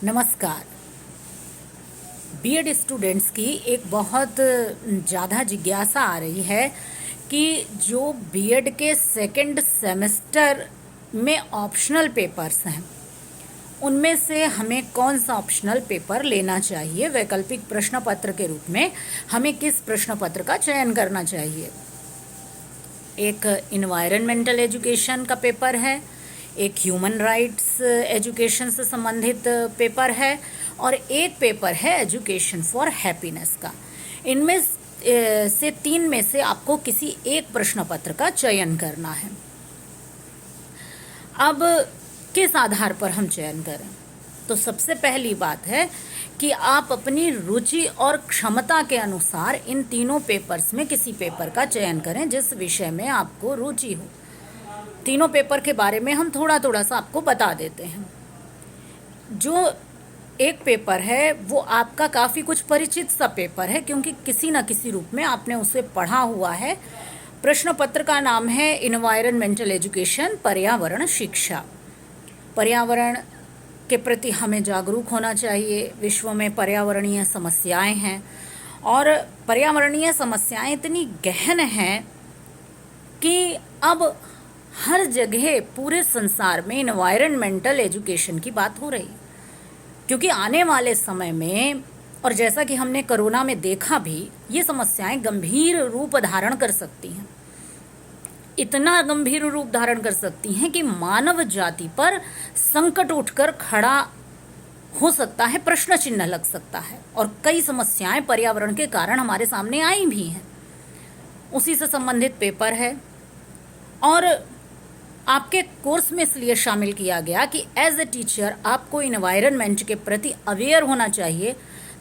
नमस्कार। BEd students की एक बहुत ज़्यादा जिज्ञासा आ रही है कि जो बीएड के सेकंड सेमेस्टर में ऑप्शनल पेपर्स हैं उनमें से हमें कौन सा ऑप्शनल पेपर लेना चाहिए, वैकल्पिक प्रश्न पत्र के रूप में हमें किस प्रश्न पत्र का चयन करना चाहिए। एक इन्वायरमेंटल एजुकेशन का पेपर है, एक ह्यूमन राइट्स एजुकेशन से संबंधित पेपर है और एक पेपर है एजुकेशन फॉर हैप्पीनेस का। इनमें से तीन में से आपको किसी एक प्रश्न पत्र का चयन करना है। अब किस आधार पर हम चयन करें? तो सबसे पहली बात है कि आप अपनी रुचि और क्षमता के अनुसार इन तीनों पेपर्स में किसी पेपर का चयन करें जिस विषय में आपको रुचि हो। तीनों पेपर के बारे में हम थोड़ा थोड़ा सा आपको बता देते हैं। जो एक पेपर है वो आपका काफ़ी कुछ परिचित सा पेपर है क्योंकि किसी न किसी रूप में आपने उसे पढ़ा हुआ है। प्रश्न पत्र का नाम है इन्वायरमेंटल एजुकेशन, पर्यावरण शिक्षा। पर्यावरण के प्रति हमें जागरूक होना चाहिए। विश्व में पर्यावरणीय समस्याएं हैं और पर्यावरणीय समस्याएं इतनी गहन हैं कि अब हर जगह पूरे संसार में इन्वायरमेंटल एजुकेशन की बात हो रही है, क्योंकि आने वाले समय में, और जैसा कि हमने कोरोना में देखा भी, ये समस्याएं गंभीर रूप धारण कर सकती हैं। इतना गंभीर रूप धारण कर सकती हैं कि मानव जाति पर संकट उठकर खड़ा हो सकता है, प्रश्न चिन्ह लग सकता है और कई समस्याएं पर्यावरण के कारण हमारे सामने आई भी हैं। उसी से संबंधित पेपर है और आपके कोर्स में इसलिए शामिल किया गया कि एज ए टीचर आपको इन्वायरमेंट के प्रति अवेयर होना चाहिए।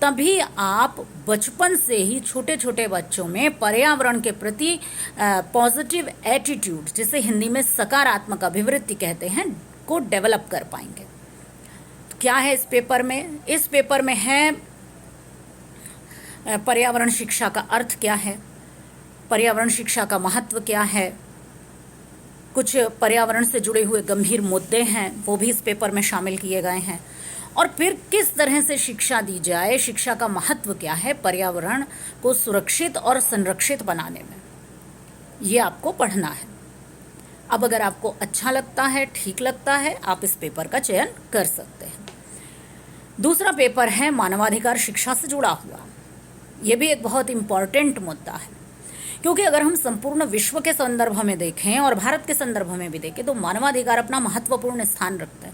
तभी आप बचपन से ही छोटे छोटे बच्चों में पर्यावरण के प्रति पॉजिटिव एटीट्यूड, जिसे हिंदी में सकारात्मक अभिवृत्ति कहते हैं, को डेवलप कर पाएंगे। तो क्या है इस पेपर में? इस पेपर में है पर्यावरण शिक्षा का अर्थ क्या है, पर्यावरण शिक्षा का महत्व क्या है, कुछ पर्यावरण से जुड़े हुए गंभीर मुद्दे हैं वो भी इस पेपर में शामिल किए गए हैं, और फिर किस तरह से शिक्षा दी जाए, शिक्षा का महत्व क्या है पर्यावरण को सुरक्षित और संरक्षित बनाने में, ये आपको पढ़ना है। अब अगर आपको अच्छा लगता है, ठीक लगता है, आप इस पेपर का चयन कर सकते हैं। दूसरा पेपर है मानवाधिकार शिक्षा से जुड़ा हुआ। ये भी एक बहुत इम्पॉर्टेंट मुद्दा है, क्योंकि अगर हम संपूर्ण विश्व के संदर्भ में देखें और भारत के संदर्भ में भी देखें तो मानवाधिकार अपना महत्वपूर्ण स्थान रखते हैं।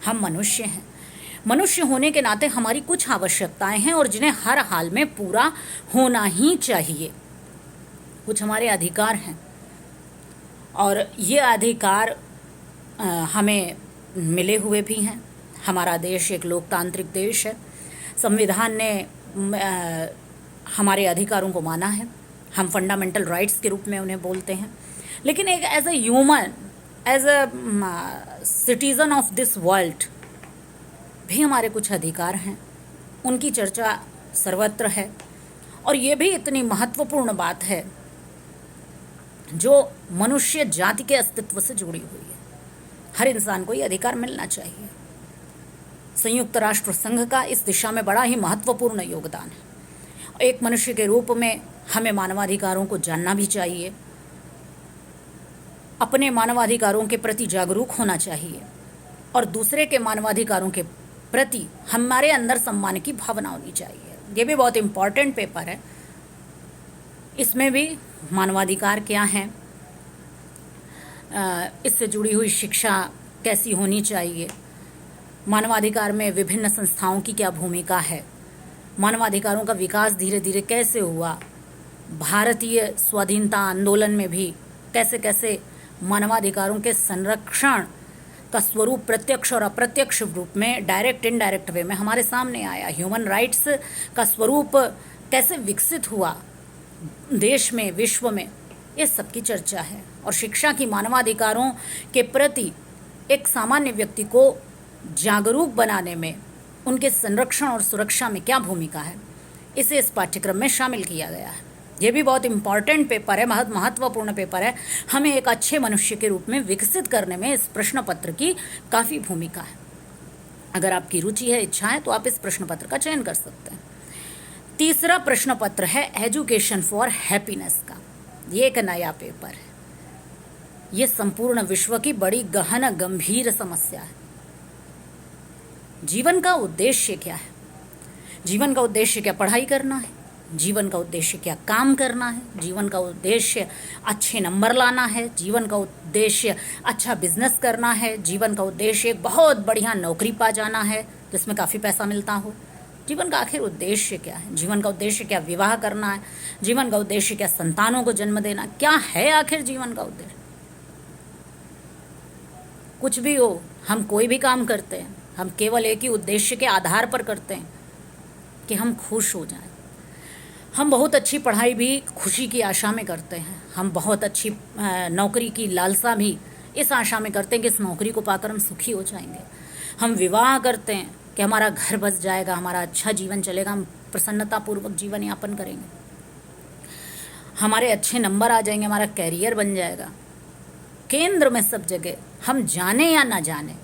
हम मनुष्य हैं, मनुष्य होने के नाते हमारी कुछ आवश्यकताएं हैं और जिन्हें हर हाल में पूरा होना ही चाहिए। कुछ हमारे अधिकार हैं और ये अधिकार हमें मिले हुए भी हैं। हमारा देश एक लोकतांत्रिक देश है। संविधान ने हमारे अधिकारों को माना है। हम फंडामेंटल राइट्स के रूप में उन्हें बोलते हैं। लेकिन एक as a human, as a citizen of this world भी हमारे कुछ अधिकार हैं, उनकी चर्चा सर्वत्र है। और ये भी इतनी महत्वपूर्ण बात है जो मनुष्य जाति के अस्तित्व से जुड़ी हुई है। हर इंसान को ये अधिकार मिलना चाहिए। संयुक्त राष्ट्र संघ का इस दिशा में बड़ा ही महत्वपूर्ण योगदान है। एक मनुष्य के रूप में हमें मानवाधिकारों को जानना भी चाहिए, अपने मानवाधिकारों के प्रति जागरूक होना चाहिए और दूसरे के मानवाधिकारों के प्रति हमारे अंदर सम्मान की भावना होनी चाहिए। ये भी बहुत इम्पॉर्टेंट पेपर है। इसमें भी मानवाधिकार क्या हैं, इससे जुड़ी हुई शिक्षा कैसी होनी चाहिए, मानवाधिकार में विभिन्न संस्थाओं की क्या भूमिका है, मानवाधिकारों का विकास धीरे धीरे कैसे हुआ, भारतीय स्वाधीनता आंदोलन में भी कैसे कैसे मानवाधिकारों के संरक्षण का स्वरूप प्रत्यक्ष और अप्रत्यक्ष रूप में, डायरेक्ट इनडायरेक्ट वे में हमारे सामने आया। ह्यूमन राइट्स का स्वरूप कैसे विकसित हुआ देश में, विश्व में, इस सब की चर्चा है। और शिक्षा की मानवाधिकारों के प्रति एक सामान्य व्यक्ति को जागरूक बनाने में, उनके संरक्षण और सुरक्षा में क्या भूमिका है, इसे इस पाठ्यक्रम में शामिल किया गया है। ये भी बहुत इम्पॉर्टेंट पेपर है, बहुत महत्वपूर्ण पेपर है। हमें एक अच्छे मनुष्य के रूप में विकसित करने में इस प्रश्न पत्र की काफ़ी भूमिका है। अगर आपकी रुचि है, इच्छा है, तो आप इस प्रश्न पत्र का चयन कर सकते हैं। तीसरा प्रश्न पत्र है एजुकेशन फॉर हैप्पीनेस का। ये एक नया पेपर है। ये संपूर्ण विश्व की बड़ी गहन गंभीर समस्या है। जीवन का उद्देश्य क्या है? जीवन का उद्देश्य क्या पढ़ाई करना है? जीवन का उद्देश्य क्या काम करना है? जीवन का उद्देश्य अच्छे नंबर लाना है? जीवन का उद्देश्य अच्छा बिजनेस करना है? जीवन का उद्देश्य एक बहुत बढ़िया नौकरी पा जाना है जिसमें काफ़ी पैसा मिलता हो? जीवन का आखिर उद्देश्य क्या है? जीवन का उद्देश्य क्या विवाह करना है? जीवन का उद्देश्य क्या संतानों को जन्म देना? क्या है आखिर जीवन का उद्देश्य? कुछ भी हो, हम कोई भी काम करते हैं, हम केवल एक ही उद्देश्य के आधार पर करते हैं कि हम खुश हो जाएं। हम बहुत अच्छी पढ़ाई भी खुशी की आशा में करते हैं। हम बहुत अच्छी नौकरी की लालसा भी इस आशा में करते हैं कि इस नौकरी को पाकर हम सुखी हो जाएंगे। हम विवाह करते हैं कि हमारा घर बस जाएगा, हमारा अच्छा जीवन चलेगा, हम प्रसन्नतापूर्वक जीवन यापन करेंगे, हमारे अच्छे नंबर आ जाएंगे, हमारा कैरियर बन जाएगा। केंद्र में सब जगह, हम जाने या ना जाने,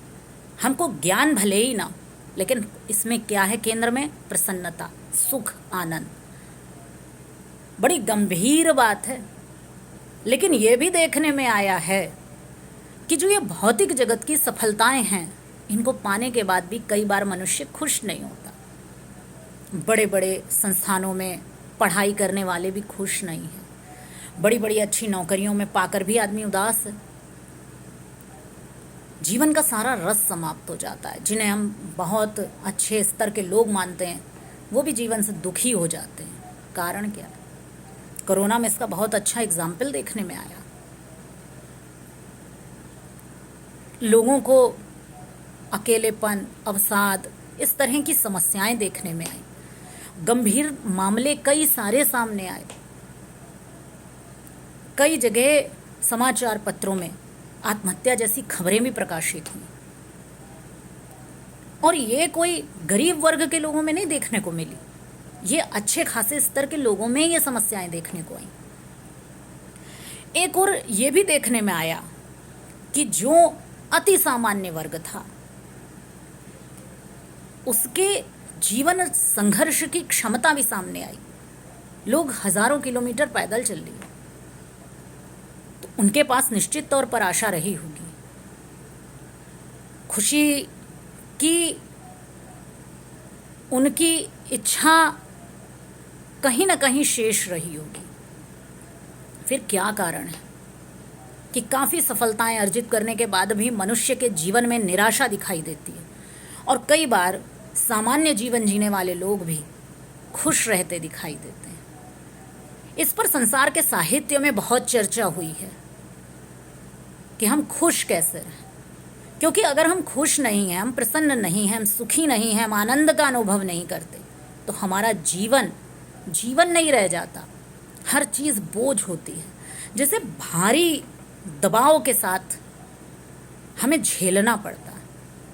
हमको ज्ञान भले ही ना, लेकिन इसमें क्या है? केंद्र में प्रसन्नता, सुख, आनंद। बड़ी गंभीर बात है। लेकिन ये भी देखने में आया है कि जो ये भौतिक जगत की सफलताएं हैं, इनको पाने के बाद भी कई बार मनुष्य खुश नहीं होता। बड़े बड़े संस्थानों में पढ़ाई करने वाले भी खुश नहीं हैं। बड़ी बड़ी अच्छी नौकरियों में पाकर भी आदमी उदास है। जीवन का सारा रस समाप्त हो जाता है। जिन्हें हम बहुत अच्छे स्तर के लोग मानते हैं, वो भी जीवन से दुखी हो जाते हैं। कारण क्या है? कोरोना में इसका बहुत अच्छा एग्जाम्पल देखने में आया। लोगों को अकेलेपन, अवसाद, इस तरह की समस्याएं देखने में आई। गंभीर मामले कई सारे सामने आए। कई जगह समाचार पत्रों में आत्महत्या जैसी खबरें भी प्रकाशित हुई। और ये कोई गरीब वर्ग के लोगों में नहीं देखने को मिली, ये अच्छे खासे स्तर के लोगों में ये समस्याएं देखने को आई। एक और ये भी देखने में आया कि जो अति सामान्य वर्ग था, उसके जीवन संघर्ष की क्षमता भी सामने आई। लोग हजारों किलोमीटर पैदल चल लिए, तो उनके पास निश्चित तौर पर आशा रही होगी, खुशी की उनकी इच्छा कहीं ना कहीं शेष रही होगी। फिर क्या कारण है कि काफ़ी सफलताएं अर्जित करने के बाद भी मनुष्य के जीवन में निराशा दिखाई देती है, और कई बार सामान्य जीवन जीने वाले लोग भी खुश रहते दिखाई देते हैं। इस पर संसार के साहित्य में बहुत चर्चा हुई है कि हम खुश कैसे रहें। क्योंकि अगर हम खुश नहीं हैं, हम प्रसन्न नहीं हैं, हम सुखी नहीं हैं, हम आनंद का अनुभव नहीं करते, तो हमारा जीवन नहीं रह जाता। हर चीज़ बोझ होती है, जैसे भारी दबाव के साथ हमें झेलना पड़ता है।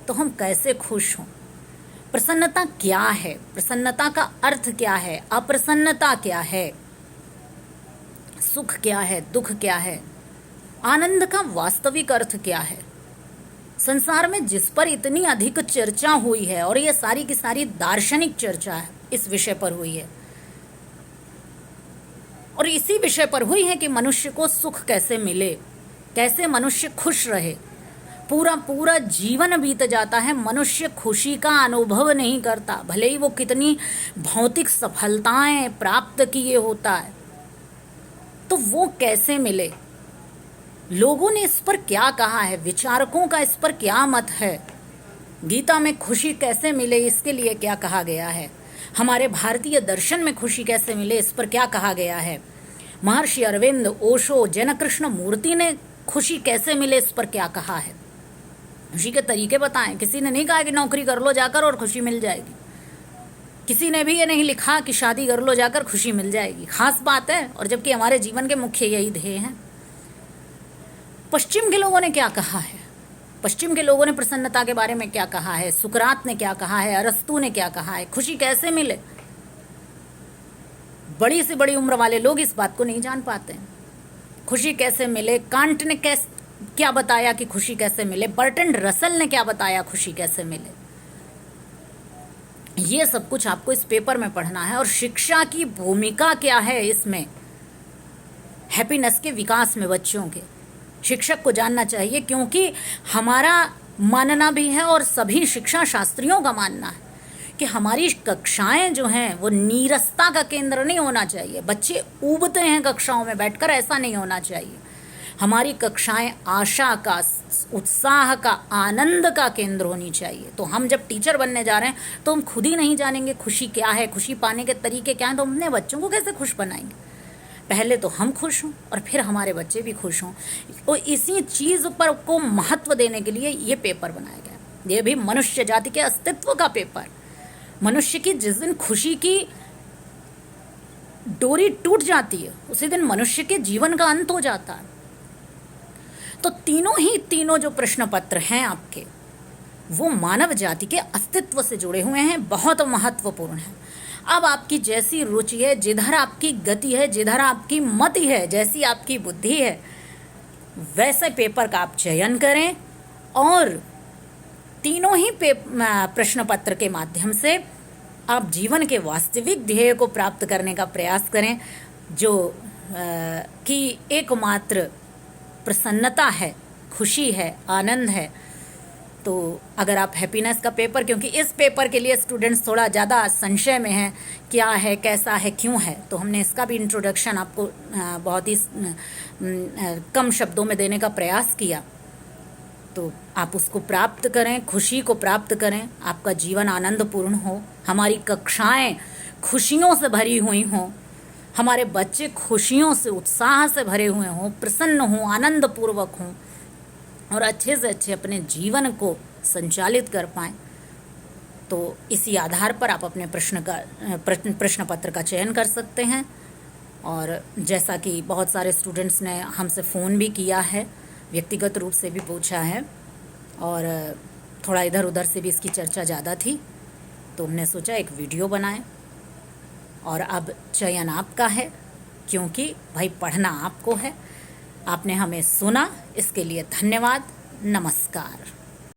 तो हम कैसे खुश हों? प्रसन्नता क्या है? प्रसन्नता का अर्थ क्या है? अप्रसन्नता क्या है? सुख क्या है? दुख क्या है? आनंद का वास्तविक अर्थ क्या है? संसार में जिस पर इतनी अधिक चर्चा हुई है, और ये सारी की सारी दार्शनिक चर्चा है, इस विषय पर हुई है, और इसी विषय पर हुई है कि मनुष्य को सुख कैसे मिले, कैसे मनुष्य खुश रहे। पूरा जीवन बीत जाता है, मनुष्य खुशी का अनुभव नहीं करता, भले ही वो कितनी भौतिक सफलताएं प्राप्त किए होता है। तो वो कैसे मिले? लोगों ने इस पर क्या कहा है? विचारकों का इस पर क्या मत है? गीता में खुशी कैसे मिले, इसके लिए क्या कहा गया है? हमारे भारतीय दर्शन में खुशी कैसे मिले, इस पर क्या कहा गया है? महर्षि अरविंद, ओशो, जैन कृष्ण मूर्ति ने खुशी कैसे मिले, इस पर क्या कहा है? खुशी के तरीके बताएं। किसी ने नहीं कहा कि नौकरी कर लो जाकर और खुशी मिल जाएगी। किसी ने भी ये नहीं लिखा कि शादी कर लो जाकर खुशी मिल जाएगी। खास बात है, और जबकि हमारे जीवन के मुख्य यही ध्येय हैं। पश्चिम के लोगों ने क्या कहा है? पश्चिम के लोगों ने प्रसन्नता के बारे में क्या कहा है? सुकरात ने क्या कहा है? अरस्तु ने क्या कहा है? खुशी कैसे मिले? बड़ी से बड़ी उम्र वाले लोग इस बात को नहीं जान पाते हैं। खुशी कैसे मिले? कांट ने क्या बताया कि खुशी कैसे मिले? बर्ट्रैंड रसल ने क्या बताया खुशी कैसे मिले? ये सब कुछ आपको इस पेपर में पढ़ना है। और शिक्षा की भूमिका क्या है इसमें, हैप्पीनेस के विकास में बच्चों के, शिक्षक को जानना चाहिए। क्योंकि हमारा मानना भी है और सभी शिक्षा शास्त्रियों का मानना है कि हमारी कक्षाएं जो हैं वो नीरसता का केंद्र नहीं होना चाहिए। बच्चे ऊबते हैं कक्षाओं में बैठकर, ऐसा नहीं होना चाहिए। हमारी कक्षाएं आशा का, उत्साह का, आनंद का केंद्र होनी चाहिए। तो हम जब टीचर बनने जा रहे हैं तो हम खुद ही नहीं जानेंगे खुशी क्या है, खुशी पाने के तरीके क्या हैं, तो हम अपने बच्चों को कैसे खुश बनाएंगे। पहले तो हम खुश हों और फिर हमारे बच्चे भी खुश हों। और इसी चीज़ पर को महत्व देने के लिए ये पेपर बनाया गया। ये भी मनुष्य जाति के अस्तित्व का पेपर। मनुष्य की जिस दिन खुशी की डोरी टूट जाती है उसी दिन मनुष्य के जीवन का अंत हो जाता है। तो तीनों जो प्रश्न पत्र हैं आपके, वो मानव जाति के अस्तित्व से जुड़े हुए हैं, बहुत महत्वपूर्ण हैं। अब आपकी जैसी रुचि है, जिधर आपकी गति है, जिधर आपकी मति है, जैसी आपकी बुद्धि है, वैसे पेपर का आप चयन करें और तीनों ही प्रश्न पत्र के माध्यम से आप जीवन के वास्तविक ध्येय को प्राप्त करने का प्रयास करें, जो कि एकमात्र प्रसन्नता है, खुशी है, आनंद है। तो अगर आप हैप्पीनेस का पेपर, क्योंकि इस पेपर के लिए स्टूडेंट्स थोड़ा ज़्यादा संशय में हैं, क्या है, कैसा है, क्यों है, तो हमने इसका भी इंट्रोडक्शन आपको बहुत ही कम शब्दों में देने का प्रयास किया। तो आप उसको प्राप्त करें, खुशी को प्राप्त करें, आपका जीवन आनंदपूर्ण हो, हमारी कक्षाएं खुशियों से भरी हुई हों, हमारे बच्चे खुशियों से, उत्साह से भरे हुए हों, प्रसन्न हों, आनंदपूर्वक हों और अच्छे से अच्छे अपने जीवन को संचालित कर पाएँ। तो इसी आधार पर आप अपने प्रश्न पत्र का चयन कर सकते हैं। और जैसा कि बहुत सारे स्टूडेंट्स ने हमसे फ़ोन भी किया है, व्यक्तिगत रूप से भी पूछा है और थोड़ा इधर उधर से भी इसकी चर्चा ज़्यादा थी, तो हमने सोचा एक वीडियो बनाएं। और अब चयन आपका है, क्योंकि भाई पढ़ना आपको है। आपने हमें सुना, इसके लिए धन्यवाद। नमस्कार।